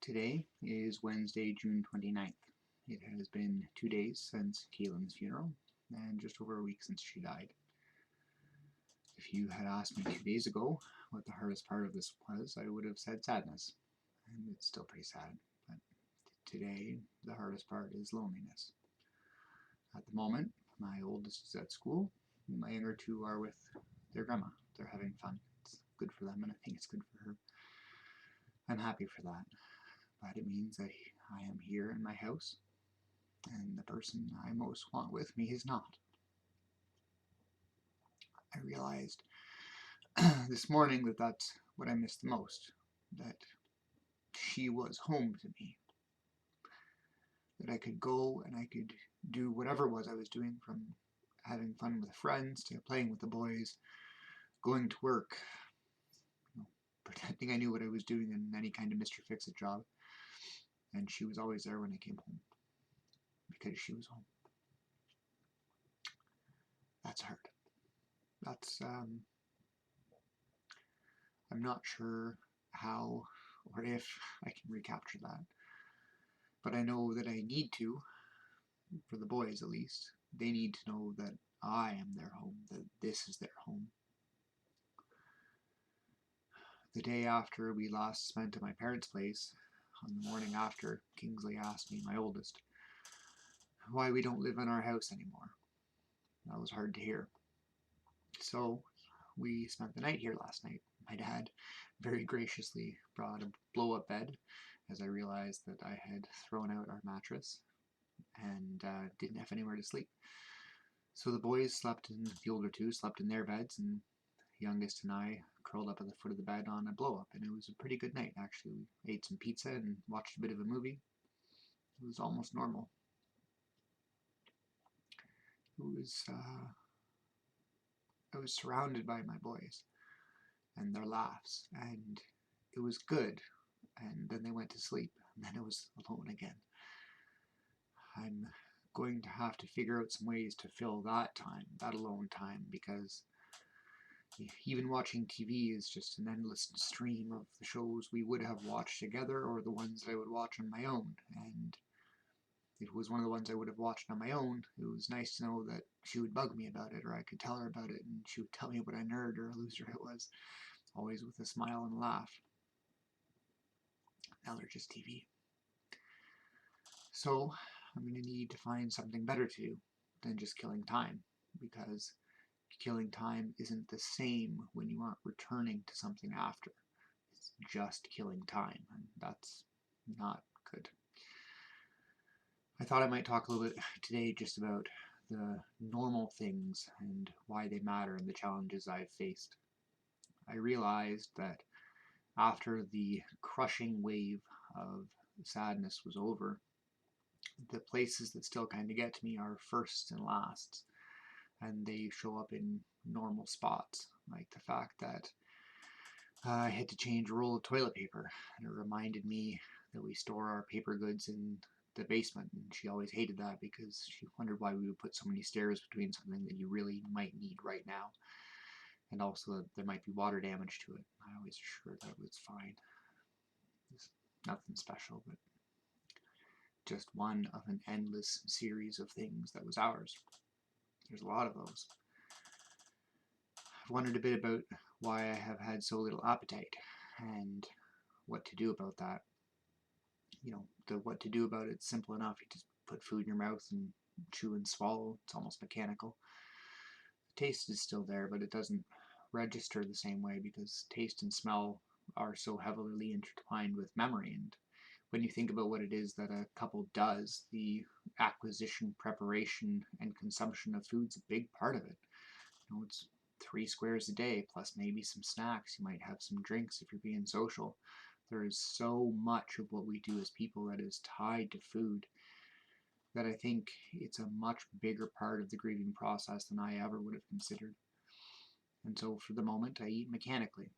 Today is Wednesday, June 29th. It has been 2 days since Kaylin's funeral and just over a week since she died. If you had asked me 2 days ago what the hardest part of this was, I would have said sadness. And it's still pretty sad. But today, the hardest part is loneliness. At the moment, my oldest is at school. My younger two are with their grandma. They're having fun. It's good for them, and I think it's good for her. I'm happy for that. But it means that I am here in my house, and the person I most want with me is not. I realized this morning that that's what I miss the most, that she was home to me, that I could go and I could do whatever it was I was doing, from having fun with friends to playing with the boys, going to work, pretending I knew what I was doing in any kind of Mr. Fix-It job, and she was always there when I came home, because she was home. That's hard. That's, I'm not sure how or if I can recapture that, but I know that I need to, for the boys at least. They need to know that I am their home, that this is their home. The day after we last spent at my parents' place, on the morning after, Kingsley asked me, my oldest, why we don't live in our house anymore. That was hard to hear. So we spent the night here last night. My dad very graciously brought a blow-up bed, as I realized that I had thrown out our mattress and didn't have anywhere to sleep. So the boys slept in, the older two slept in their beds, and the youngest and I curled up at the foot of the bed on a blow-up, and it was a pretty good night, actually. We ate some pizza and watched a bit of a movie. It was almost normal. I was surrounded by my boys and their laughs, and it was good. And then they went to sleep, and then I was alone again. I'm going to have to figure out some ways to fill that time, that alone time, because even watching TV is just an endless stream of the shows we would have watched together or the ones that I would watch on my own. And if it was one of the ones I would have watched on my own, it was nice to know that she would bug me about it, or I could tell her about it, and she would tell me what a nerd or a loser it was, always with a smile and a laugh. Now they're just TV. So I'm going to need to find something better to do than just killing time, because killing time isn't the same when you aren't returning to something after. It's just killing time, and that's not good. I thought I might talk a little bit today just about the normal things and why they matter and the challenges I've faced. I realized that after the crushing wave of sadness was over, the places that still kind of get to me are firsts and lasts, and they show up in normal spots, like the fact that I had to change a roll of toilet paper, and it reminded me that we store our paper goods in the basement, and she always hated that because she wondered why we would put so many stairs between something that you really might need right now, and also that there might be water damage to it. I always assured that it was fine. It's nothing special, but just one of an endless series of things that was ours. There's a lot of those. I've wondered a bit about why I have had so little appetite and what to do about that. You know, the what to do about it's simple enough. You just put food in your mouth and chew and swallow. It's almost mechanical. The taste is still there, but it doesn't register the same way because taste and smell are so heavily intertwined with memory. And when you think about what it is that a couple does, the acquisition, preparation, and consumption of food's a big part of it. You know, it's 3 squares a day, plus maybe some snacks. You might have some drinks if you're being social. There is so much of what we do as people that is tied to food that I think it's a much bigger part of the grieving process than I ever would have considered. And so for the moment, I eat mechanically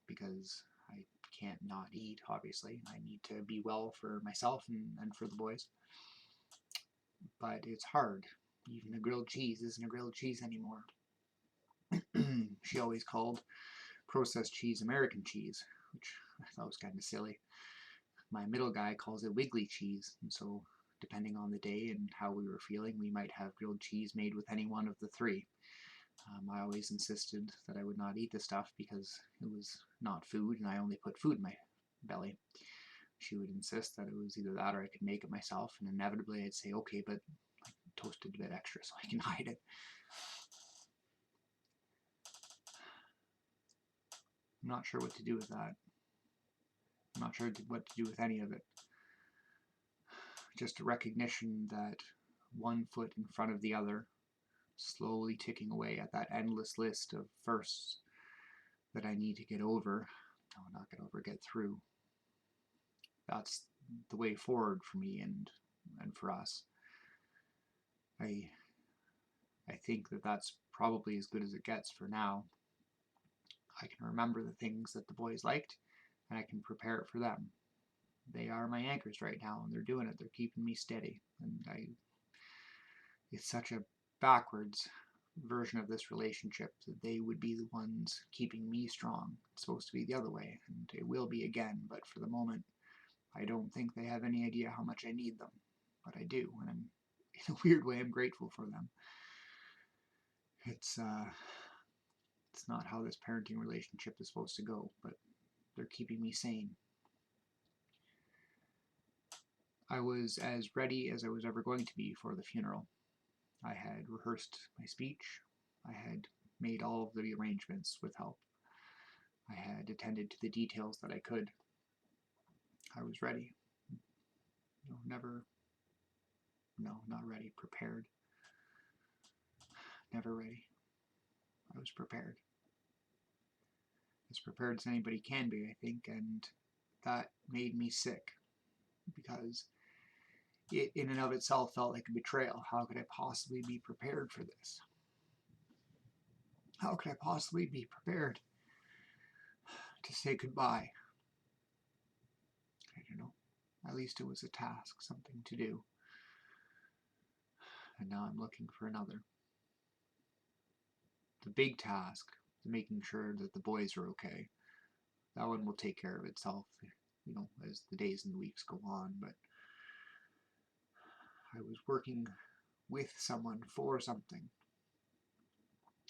because I can't not eat, obviously. I need to be well for myself and for the boys. But it's hard. Even a grilled cheese isn't a grilled cheese anymore. She always called processed cheese American cheese, which I thought was kind of silly. my middle guy calls it wiggly cheese. And so depending on the day and how we were feeling, we might have grilled cheese made with any one of the three. I always insisted that I would not eat the stuff because it was not food and I only put food in my belly. She would insist that it was either that or I could make it myself, and inevitably I'd say, okay, but I toasted a bit extra so I can hide it. I'm not sure what to do with that. I'm not sure what to do with any of it. Just a recognition that one foot in front of the other, slowly ticking away at that endless list of firsts that I need to get over. No, not get over, get through. That's the way forward for me and for us. I think that that's probably as good as it gets for now. I can remember the things that the boys liked, and I can prepare it for them. They are my anchors right now, and they're doing it. They're keeping me steady, and it's such a backwards version of this relationship that they would be the ones keeping me strong. It's supposed to be the other way, and it will be again, but for the moment, I don't think they have any idea how much I need them, but I do, and I'm, in a weird way, I'm grateful for them. It's not how this parenting relationship is supposed to go, but they're keeping me sane. I was as ready as I was ever going to be for the funeral. I had rehearsed my speech. I had made all of the arrangements with help. I had attended to the details that I could. I was ready. Not ready, prepared. Never ready. I was prepared. As prepared as anybody can be, I think, and that made me sick because it in and of itself felt like a betrayal. How could I possibly be prepared for this? How could I possibly be prepared to say goodbye? I don't know. At least it was a task, something to do. And now I'm looking for another. The big task, making sure that the boys are okay, that one will take care of itself, as the days and the weeks go on. But I was working with someone for something,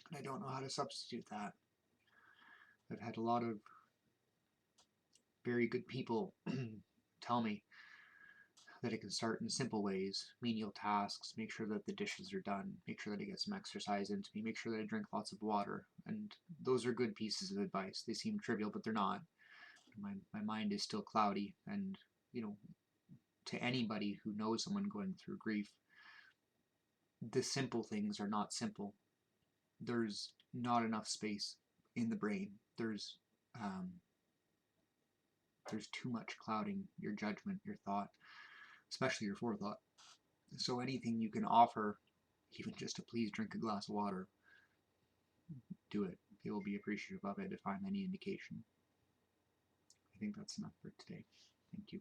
and I don't know how to substitute that. I've had a lot of very good people tell me that it can start in simple ways, menial tasks, make sure that the dishes are done, make sure that I get some exercise into me, make sure that I drink lots of water. And those are good pieces of advice. They seem trivial, but they're not. My mind is still cloudy, and to anybody who knows someone going through grief, the simple things are not simple. There's not enough space in the brain. There's too much clouding your judgment, your thought, especially your forethought. So anything you can offer, even just to please drink a glass of water, do it. They will be appreciative of it if I'm any indication. I think that's enough for today. Thank you.